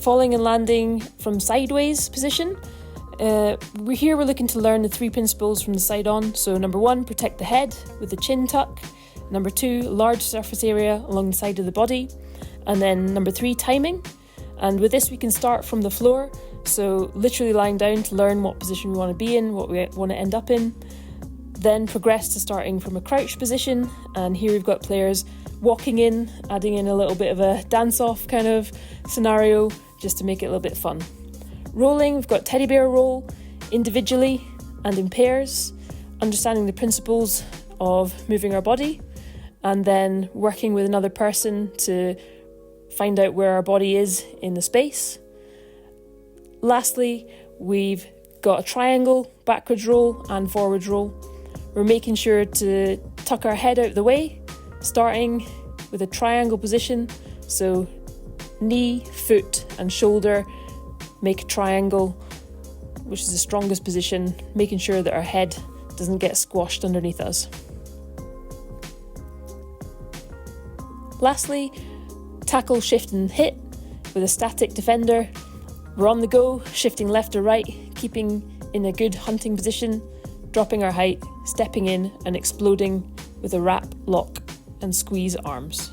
falling and landing from sideways position. We're looking to learn the 3 principles from the side on. So number 1, protect the head with the chin tuck. Number 2, large surface area along the side of the body. And then number 3, timing. And with this we can start from the floor, so literally lying down to learn what position we want to be in, what we want to end up in. Then progress to starting from a crouch position, and here we've got players walking in, adding in a little bit of a dance-off kind of scenario just to make it a little bit fun. Rolling, we've got teddy bear roll individually and in pairs, understanding the principles of moving our body, and then working with another person to find out where our body is in the space. Lastly, we've got a triangle, backwards roll and forwards roll. We're making sure to tuck our head out the way, starting with a triangle position, so knee, foot and shoulder make a triangle, which is the strongest position, making sure that our head doesn't get squashed underneath us. Lastly, tackle, shift and hit with a static defender. We're on the go, shifting left or right, keeping in a good hunting position, dropping our height, stepping in and exploding with a wrap, lock and squeeze arms.